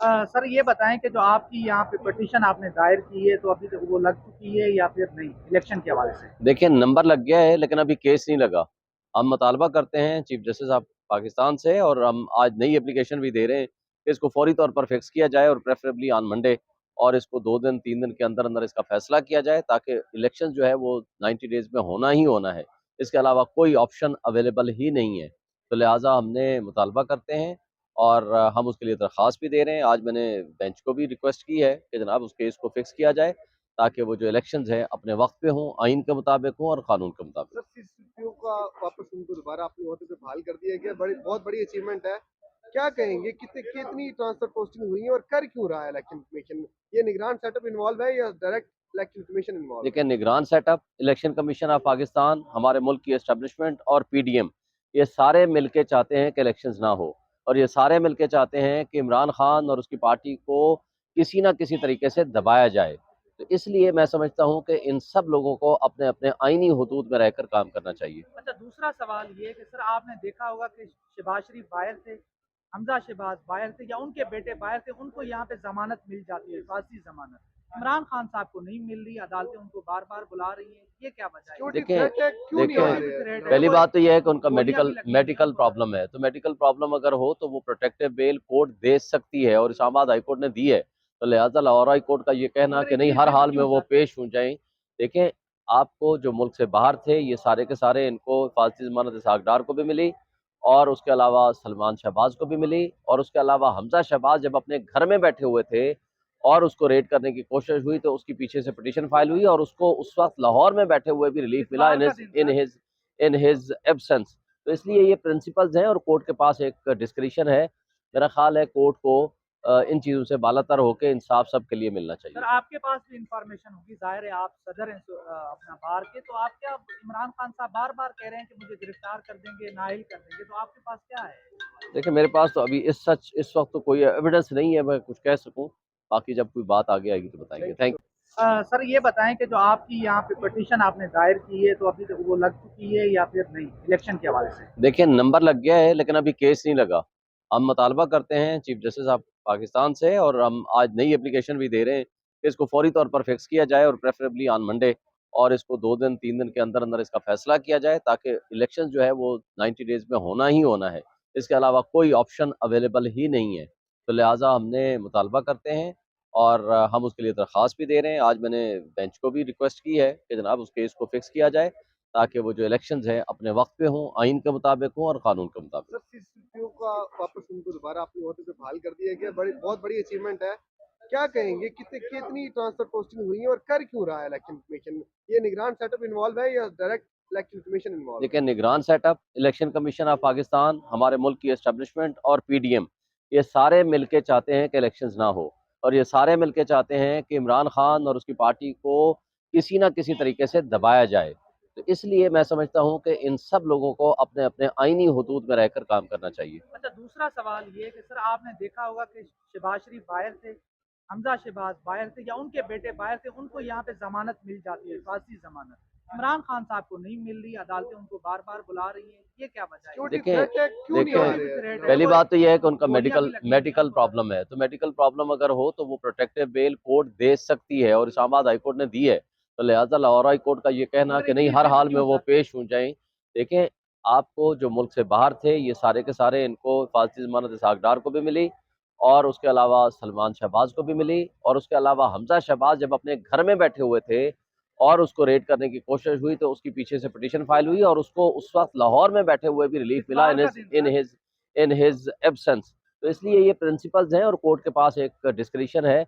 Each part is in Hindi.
सर ये बताएं कि जो आपकी यहाँ पे पिटीशन आपने दायर की है तो अभी तक वो लग चुकी है या फिर नहीं इलेक्शन के हवाले से। देखिए, नंबर लग गया है लेकिन अभी केस नहीं लगा। हम मुतालबा करते हैं चीफ जस्टिस ऑफ पाकिस्तान से, और हम आज नई एप्लीकेशन भी दे रहे हैं कि इसको फौरी तौर पर फिक्स किया जाए और प्रेफरेबली ऑन मंडे, और इसको 2 दिन 3 दिन के अंदर अंदर इसका फैसला किया जाए ताकि इलेक्शन जो है वो 90 डेज में होना ही होना है। इसके अलावा कोई ऑप्शन अवेलेबल ही नहीं है। तो लिहाजा हमने मुतालबा करते हैं और हम उसके लिए दरख्वास्त भी दे रहे हैं। आज मैंने बेंच को भी रिक्वेस्ट की है कि जनाब उस केस को फिक्स किया जाए ताकि वो जो इलेक्शंस हैं अपने वक्त पे हों, आइन के मुताबिक हों और कानून के मुताबिक। सर सीसीपीओ का वापस उनको दोबारा अपने ओहदे पे बहाल कर दिया गया, बहुत बड़ी अचीवमेंट है। क्या कहेंगे, कितनी ट्रांसफर पोस्टिंग हुई है और कर क्यों रहा है इलेक्शन कमीशन? ये निगरान सेटअप इन्वॉल्व है या डायरेक्ट इलेक्शन कमीशन इन्वॉल्व? देखिए, निगरान setup, election commission of Pakistan, हमारे मुल्क की एस्टेब्लिशमेंट और पीडीएम, ये सारे मिलके चाहते हैं कि इलेक्शंस ना हो, और ये सारे मिलके चाहते हैं कि इमरान खान और उसकी पार्टी को किसी ना किसी तरीके से दबाया जाए। तो इसलिए मैं समझता हूँ कि इन सब लोगों को अपने अपने आइनी हुदूद में रहकर काम करना चाहिए। अच्छा, दूसरा सवाल ये है कि सर आपने देखा होगा कि शहबाज शरीफ बाहर थे, हमजा शहबाज बाहर थे या उनके बेटे बाहर थे, उनको यहाँ पे जमानत मिल जाती है, फांसी जमानत। इमरान खान साहब को नहीं मिल रही, अदालतें उनको बार बार बुला रही हैं, ये क्या वजह है? देखिए क्यों नहीं आ रहे हैं? पहली बात तो यह है कि उनका गोलियां भी मेडिकल लगी मेडिकल प्रॉब्लम है, तो मेडिकल प्रॉब्लम अगर हो तो वो प्रोटेक्टिव बेल कोर्ट दे सकती है, और इस्लामाबाद हाई कोर्ट ने दी है। तो लिहाजा लाहौर हाई कोर्ट का ये कहना कि नहीं हर हाल में वो पेश हो जाएं। देखें, आपको जो मुल्क से बाहर थे ये सारे के सारे, इनको फांसी जमानत इसहाक डार को भी मिली, और उसके अलावा सलमान शहबाज को भी मिली, और उसके अलावा हमजा शहबाज जब अपने घर में बैठे हुए थे और उसको रेड करने की कोशिश हुई तो उसकी पीछे से पिटीशन फाइल हुई, और उसको उस वक्त लाहौर में बैठे हुए भी रिलीफ मिला इन हिज एब्सेंस। तो इसलिए ये प्रिंसिपल्स हैं और कोर्ट के पास एक डिस्क्रिशन है। मेरा ख्याल है कोर्ट को इन चीज़ों से बालातर होकर इंसाफ सबके लिए मिलना सर चाहिए। आपके पास भी इंफॉर्मेशन होगी, जाहिर है आप सदर हैं अपना बार के, तो आप क्या, इमरान खान साहब बार बार कह रहे हैं कि मुझे गिरफ्तार कर देंगे, नाअहल कर देंगे, तो आपके पास क्या है? देखिए, मेरे पास तो अभी इस वक्त तो कोई एविडेंस नहीं है मैं कुछ कह सकूं। बाकी जब कोई बात आगे आएगी तो बताएंगे। Thank you. सर ये बताएं कि जो आपकी यहाँ पे पिटीशन आपने दायर की है तो अभी तक वो लग चुकी है या फिर नहीं इलेक्शन के हवाले से। देखिए, नंबर लग गया है लेकिन अभी केस नहीं लगा। हम मुतालबा करते हैं चीफ जस्टिस ऑफ पाकिस्तान से, और हम आज नई एप्लीकेशन भी दे रहे हैं कि इसको फौरी तौर पर फिक्स किया जाए और प्रेफरेबली ऑन मंडे, और इसको 2 दिन 3 दिन के अंदर अंदर इसका फैसला किया जाए ताकि इलेक्शन जो है वो 90 डेज में होना ही होना है। इसके अलावा कोई ऑप्शन अवेलेबल ही नहीं है। तो लिहाजा हमने मुतालबा करते हैं और हम उसके लिए दरख्वास्त भी दे रहे हैं। आज मैंने बेंच को भी रिक्वेस्ट की है कि जनाब उस केस को फिक्स किया जाए ताकि वो जो इलेक्शंस हैं अपने वक्त पे हों, आइन के मुताबिक हों और कानून के मुताबिक। सर सीसीपीओ का वापस उनको दोबारा अपने ओहदे पे बहाल कर दिया गया, बहुत बड़ी अचीवमेंट है। क्या कहेंगे, कितनी ट्रांसफर पोस्टिंग हुई है और कर क्यों रहा है इलेक्शन कमीशन? ये निगरान सेटअप इन्वॉल्व है या डायरेक्ट इलेक्शन कमीशन इन्वॉल्व? देखिए, निगरान setup, election commission of Pakistan, हमारे मुल्क की एस्टेब्लिशमेंट और पीडीएम, ये सारे मिलके चाहते हैं कि इलेक्शंस ना हो, और ये सारे मिलके चाहते हैं कि इमरान खान और उसकी पार्टी को किसी ना किसी तरीके से दबाया जाए। तो इसलिए मैं समझता हूँ कि इन सब लोगों को अपने अपने आइनी हुदूद में रहकर काम करना चाहिए। अच्छा, दूसरा सवाल ये है कि सर आपने देखा होगा कि शहबाज शरीफ बाहर थे, हमजा शहबाज बाहर थे या उनके बेटे बाहर थे, उनको यहाँ पे जमानत मिल जाती है, फांसी जमानत। इमरान खान साहब को नहीं मिल रही, अदालतें उनको बार बार बुला रही हैं, ये क्या वजह है? देखिए पहली बात तो यह है कि उनका मेडिकल प्रॉब्लम है, तो मेडिकल प्रॉब्लम अगर हो तो वो प्रोटेक्टिव बेल कोर्ट दे सकती है, और इस्लामाबाद हाई कोर्ट ने दी है। तो लिहाजा लाहौर हाई कोर्ट का ये कहना कि नहीं हर हाल में वो पेश हो जाएं। देखें, आपको जो मुल्क से बाहर थे ये सारे के सारे, इनको फांसी जमानत इसहाक डार को भी मिली, और उसके अलावा सलमान शहबाज को भी मिली, और उसके अलावा हमजा शहबाज जब अपने घर में बैठे हुए थे और उसको रेड करने की कोशिश हुई तो उसकी पीछे से पिटीशन फाइल हुई, और उसको उस वक्त लाहौर में बैठे हुए भी रिलीफ मिला इन हिज एब्सेंस। तो इसलिए ये प्रिंसिपल्स हैं और कोर्ट के पास एक डिस्क्रिशन है।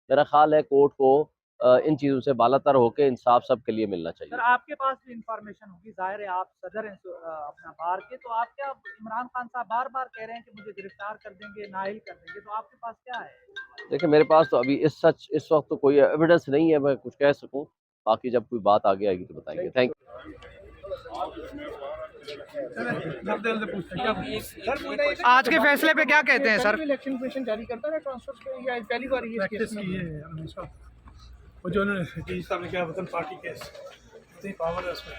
मेरा ख्याल है कोर्ट को इन चीज़ों से बालातर होकर इंसाफ सबके लिए मिलना चाहिए। सर आपके पास भी इंफॉर्मेशन होगी, जाहिर है आप सदर हैं अपना बार के, तो आप क्या, इमरान खान साहब बार बार कह रहे हैं कि मुझे गिरफ्तार कर देंगे, नाअहल कर देंगे, तो आपके पास क्या है? देखिए, मेरे पास तो अभी इस वक्त तो कोई एविडेंस नहीं है मैं कुछ कह सकूं। बाकी जब कोई बात आगे आएगी तो बताएंगे। Thank you. आज के फैसले पे क्या कहते हैं सर? इलेक्शन कमीशन जारी करता है ट्रांसफर पे या पहली बार ये केस में है हमेशा? वो जो उन्होंने जी साहब ने क्या वतन पार्टी केस, इतनी पावर है उसमें,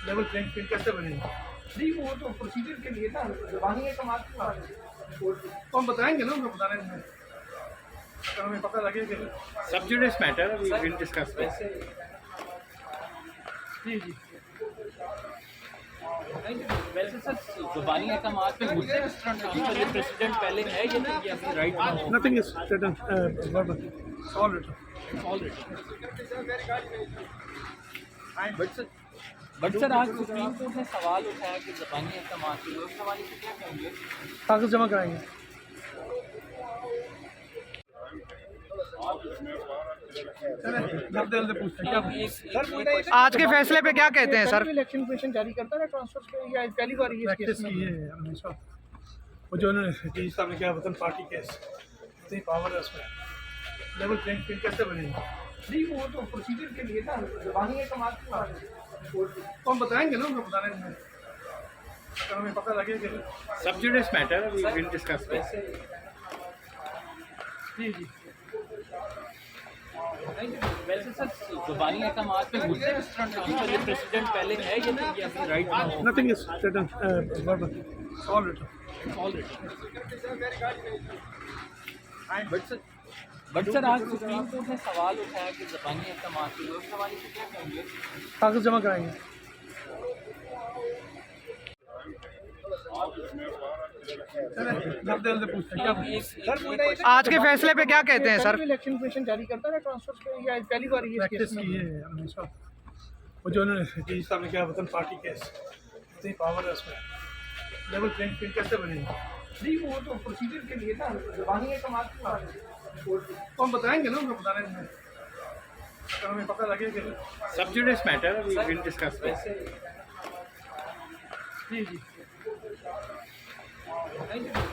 लेवल प्लेइंग फील्ड कैसे बनेगा? नहीं वो तो प्रोसीजर के लिए ना, जबानी है कमाल की बात है, तो हम बताएंगे ना, उनको बताने में अगर हमें पता लगे कि Subjudice matter, we will discuss this. जी जी वैसे सर जुबानी अहकाम पे मुद्दे किस तरह ट्रांसफर ये प्रेसिडेंट पहले है या नहीं ये अपनी राइट में हो nothing is written verbal all written already but sir आज सुप्रीम कोर्ट ने सवाल उठाया कि जुबानी अहकाम के लोग सवाल से क्या कहेंगे कागज जमा कराएंगे जल्दी जल्दी पूछते हैं क्या आज के फैसले पे क्या कहते हैं सर? इलेक्शन कमीशन जारी करता है ट्रांसफर पे या पहली बार ये केस की है हमेशा वो जो उन्होंने जी साहब ने क्या वतन पार्टी केस इतनी पावर है उसमें लेवल प्लेइंग फील्ड कैसे बनेगी नहीं वो तो प्रोसीजर के लिए ना जुबानी है कमाल की बात है तो हम बताएंगे ना उनको बताने में अगर हमें पता लगे कि Subjudice matter, we will discuss this. जी जी वैसे सर जुबानी अहकाम पे मुद्दे किस तरह ट्रांसफर ये प्रेसिडेंट पहले है या नहीं ये अपनी राइट में हो nothing is written verbal all written already but sir आज सुप्रीम कोर्ट ने सवाल उठाया कि जुबानी अहकाम के लोग सवाल से क्या कहेंगे कागज जमा कराएंगे जल्दी जल्दी पूछते हैं क्या आज के फैसले पे क्या कहते हैं सर? इलेक्शन कमीशन जारी करता है ट्रांसफर पे या पहली बार ये केस की है हमेशा वो जो उन्होंने जी साहब ने क्या वतन पार्टी केस इतनी पावर है उसमें लेवल प्लेइंग फील्ड कैसे बनेगी नहीं वो तो प्रोसीजर के लिए ना जुबानी है कमाल की बात है तो हम बताएंगे ना उनको बताने में अगर हमें पता लगे कि Subjudice matter, we will discuss this. जी जी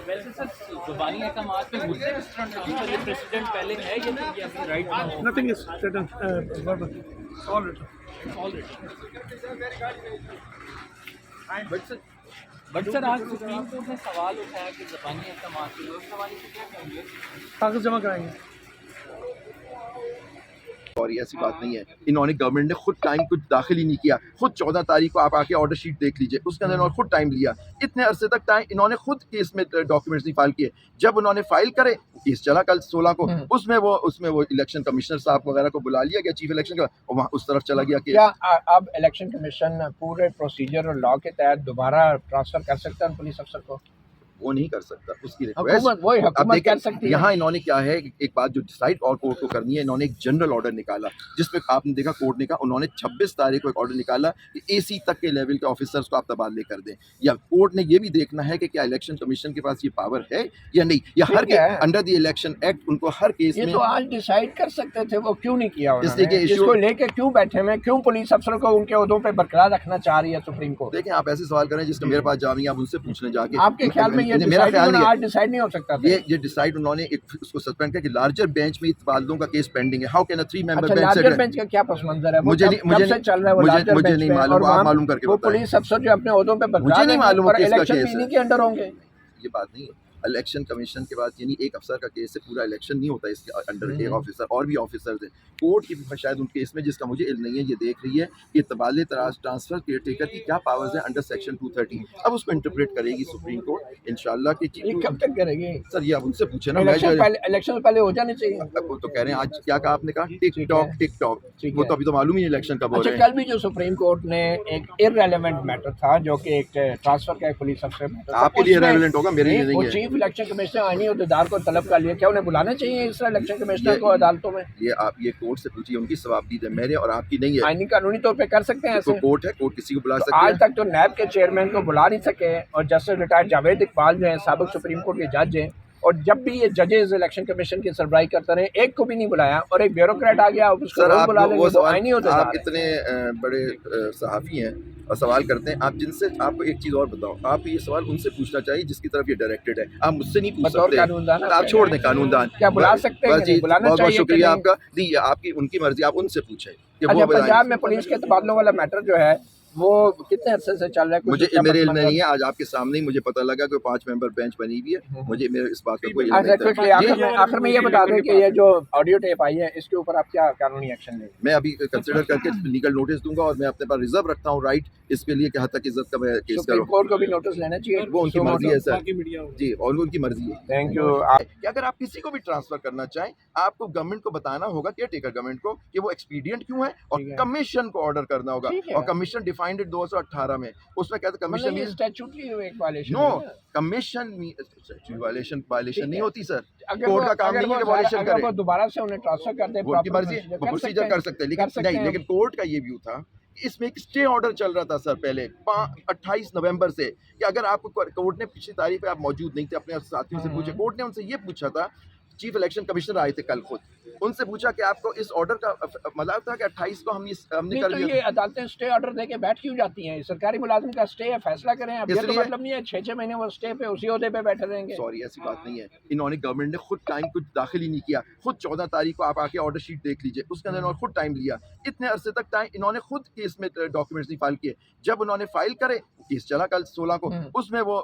वैसे सर जुबानी अहकाम पे मुद्दे किस तरह ट्रांसफर ये प्रेसिडेंट पहले है या नहीं ये अपनी राइट में हो nothing is written verbal all written already but sir आज सुप्रीम कोर्ट ने सवाल उठाया कि जुबानी अहकाम के लोग सवाल से क्या कहेंगे कागज जमा कराएंगे और ये ऐसी बात नहीं है इन्होंने गवर्नमेंट ने खुद टाइम कुछ दाखिल ही नहीं किया खुद 14 तारीख को आप आके ऑर्डर शीट देख लीजिए उसके अंदर इन्होंने खुद टाइम लिया इतने अरसे तक टाइम इन्होंने खुद केस में डॉक्यूमेंट्स नहीं फाइल किए जब उन्होंने फाइल करे केस चला कल 16 को उसमें वो इलेक्शन कमिश्नर साहब वगैरह को बुला लिया गया चीफ इलेक्शन का और वहाँ उस तरफ चला गया केस क्या अब इलेक्शन कमीशन पूरे प्रोसीजर और लॉ के तहत दोबारा ट्रांसफर कर सकता है पुलिस अफसर को वो नहीं कर सकता उसकी हुकूमत रिक्वेस्ट वही अब हुकूमत देखिए कर सकती है यहाँ इन्होंने क्या है कि एक बात जो डिसाइड और कोर्ट को करनी है इन्होंने एक जनरल ऑर्डर निकाला जिसपे आपने देखा कोर्ट ने कहा उन्होंने 26 तारीख को एक ऑर्डर निकाला कि एसी तक के लेवल के ऑफिसर्स को आप तबादले कर दें या कोर्ट ने ये भी देखना है कि क्या इलेक्शन कमीशन के पास ये पावर है या नहीं या हर ठीक है। अंडर द इलेक्शन एक्ट उनको हर केस ये में तो आज डिसाइड कर सकते थे वो क्यों नहीं किया इसलिए कि उन्होंने issue- इसको लेके क्यों बैठे हुए क्यों पुलिस अफसरों को उनके ओहदों पे बरकरार रखना चाह रही है सुप्रीम कोर्ट देखें आप ऐसे सवाल करें जिसका मेरे पास जवाब नहीं आप उनसे पूछ लें जाके आपके ख्याल में ये मेरा डिसाइड ख्याल नहीं है आज डिसाइड नहीं हो सकता था ये डिसाइड उन्होंने एक उसको सस्पेंड किया कि लार्जर बेंच में तबादलों का केस पेंडिंग है हाउ कैन अ 3 मेंबर अच्छा बेंच लार्जर बेंच का क्या पस मंजर है वो मुझे कब- नहीं- मुझे कब से नहीं- चल रहा है वो मुझे- लार्जर मुझे बेंच नहीं में मालूम, और वो आप वहाँ मालूम करके वो बताएं। पुलिस अफसर जो अपने ओहदों पे बरकरार मुझे नहीं रहेंगे मालूम वो और किसका इलेक्शन केस भी है। इन्हीं के अंडर होंगे ये बात नहीं है इलेक्शन कमीशन के बाद यानी एक अफसर का केस से पूरा इलेक्शन नहीं होता इसके अंडर एक ऑफिसर और भी ऑफिसर थे कोर्ट की भी शायद उनके केस में जिसका मुझे इल्म नहीं है ये देख रही है कि तबादले ट्रांसफर केयर टेकर की क्या पावर्स हैं अंडर सेक्शन 230 अब उसको इंटरप्रेट करेगी सुप्रीम कोर्ट इंशाल्लाह कि ये कब तक करेगी सर ये आप उनसे पूछे ना इलेक्शन से पहले हो जानी चाहिए अब वो तो कह रहे हैं आज क्या कहा आपने कहा टिक ठीक टॉक ठीक वो है। तो अभी तो मालूम ही नहीं इलेक्शन कब हो अच्छा रहे हैं कल भी जो सुप्रीम कोर्ट ने एक इररेलेवेंट मैटर था जो कि एक ट्रांसफर का एक पुलिस अफसर मैटर था, आपके लिए उसमें- रेलेवेंट होगा मेरे लिए वो नहीं है चीफ इलेक्शन कमिश्नर आईनी अहदेदार को तलब कर लिया क्या उन्हें बुलाना चाहिए इस इलेक्शन कमिश्नर को अदालतों में ये आप ये कोर्ट से पूछिए उनकी सवाबदीद है मेरे और आपकी नहीं है आईनी कानूनी तौर पे कर सकते हैं तो ऐसे कोर्ट है कोर्ट किसी को बुला तो सकते आज हैं तक तो नैब के चेयरमैन को बुला नहीं सके और जस्टिस रिटायर्ड जावेद इकबाल जो है साबिक सुप्रीम कोर्ट के जज हैं और जब भी ये जजेस इलेक्शन कमीशन की सरबराही करते रहे एक को भी नहीं बुलाया और एक ब्यूरोक्रेट आ गया अब उसको सर रोज आप बुला लेंगे वो वो आईनी सवाल आप अहदेदार है। इतने बड़े सहाफ़ी हैं और सवाल करते हैं आप जिनसे आपको एक चीज़ और बताओ आप ये सवाल उनसे पूछना चाहिए जिसकी तरफ ये डायरेक्टेड है आप मुझसे नहीं पूछ बतौर सकते कानूनदान आप छोड़ दें कानूनदान क्या बुला सकते हैं बस कि जी नहीं? बुलाना बहुत बहुत चाहिए कि शुक्रिया नहीं? आपका दी आपकी उनकी मर्जी आप उनसे पूछें कि वो अच्छा बताएं। पंजाब में पुलिस के तबादलों वाला मैटर जो है वो कितने अरसे से चल रहा है? कुछ मुझे इसका मेरे इल्म मतलब- में नहीं है, आज आपके सामने ही मुझे पता लगा कि 5 मेंबर बेंच बनी हुई है। मुझे मेरे इस बात का कोई इल्म अच्छा, नहीं था। क्विकली आखिर में ये बता दें कि ये जो ऑडियो टेप आई है इसके ऊपर आप क्या कानूनी एक्शन लेंगे? मैं अभी कंसिडर करके लीगल नोटिस दूंगा और मैं अपने पास रिजर्व रखता हूँ राइट इसके लिए कि हद तक इज्जत का मैं केस सुप्रीम करूँ। कोर्ट को भी नोटिस लेना चाहिए। वो उनकी So मर्जी है सर बाकी मीडिया जी, और उनकी मर्जी है थैंक यू। कि अगर आप किसी को भी ट्रांसफर करना चाहें, आपको गवर्नमेंट को बताना होगा, केयर टेकर गवर्नमेंट को, कि वो एक्सपीडियंट क्यों है और ठीक है। कमीशन को ऑर्डर करना होगा। ठीक है। और कमीशन डिफाइंड 2018 में, उसमें कहते मतलब कमीशन ये स्टैट्यूटरी एक वायलेशन नो है। कमीशन वायलेशन नहीं होती सर। अगर कोर्ट वो- का काम अगर नहीं है कि वो- वायलेशन अगर करे। वो दोबारा से उन्हें ट्रांसफर कर दे, वो उनकी proper मर्जी है, procedure वो प्रोसीजर कर सकते हैं, लेकिन कर सकते नहीं, हैं। लेकिन कोर्ट का ये व्यू था कि इसमें एक स्टे ऑर्डर चल रहा था सर पहले 28 नवंबर से, कि अगर आपको कोर्ट ने पिछली तारीख पे आप मौजूद नहीं थे, अपने साथियों से पूछे, कोर्ट ने उनसे ये पूछा था, चीफ इलेक्शन कमिश्नर आए थे कल खुद, उनसे पूछा कि आपको इस ऑर्डर का मतलब था कि 28 को हमने नहीं कर तो लिया ये अदालतें स्टे ऑर्डर देके बैठ क्यों जाती हैं? सरकारी मुलाजिम का स्टे है, फैसला करें। अब ये तो इसलिए- मतलब नहीं है 6-6 महीने वो स्टे पे उसी ओहदे पे बैठे रहेंगे। सॉरी ऐसी बात नहीं है, इन्होंने गवर्नमेंट ने खुद टाइम कुछ दाखिल ही नहीं किया, खुद 14 तारीख को आप आके ऑर्डर शीट देख लीजिए, उसके अंदर इन्होंने खुद टाइम लिया, इतने अरसे तक टाइम इन्होंने खुद केस में डॉक्यूमेंट्स नहीं फाइल किए, जब उन्होंने फाइल करे केस चला कल 16 को, उसमें वो